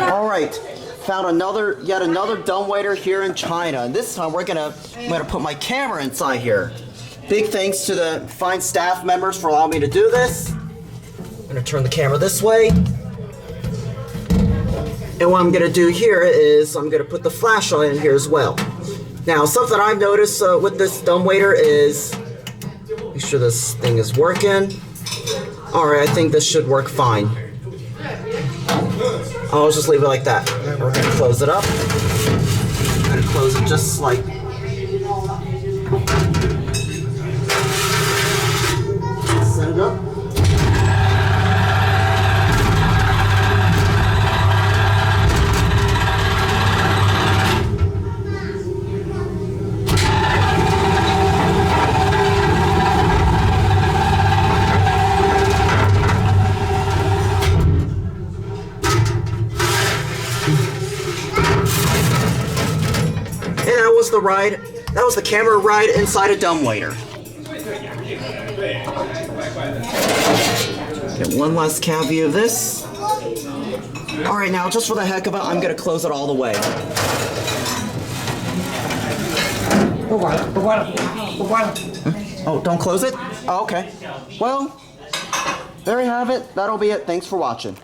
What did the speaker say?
All right, found yet another dumbwaiter here in China, and this time I'm gonna put my camera inside here. Big thanks to the fine staff members for allowing me to do this. I'm gonna turn the camera this way. And what I'm gonna do here is I'm gonna put the flashlight in here as well. Now, something I've noticed with this dumbwaiter is, make sure this thing is working. All right, I think this should work fine. I'll just leave it like that. We're gonna close it up. I'm gonna close it just like. Set it up. That was the camera ride inside a dumbwaiter. Get one last cab view of this. Alright, now just for the heck of it, I'm gonna close it all the way. Oh, don't close it? Oh, okay. Well, there you have it. That'll be it. Thanks for watching.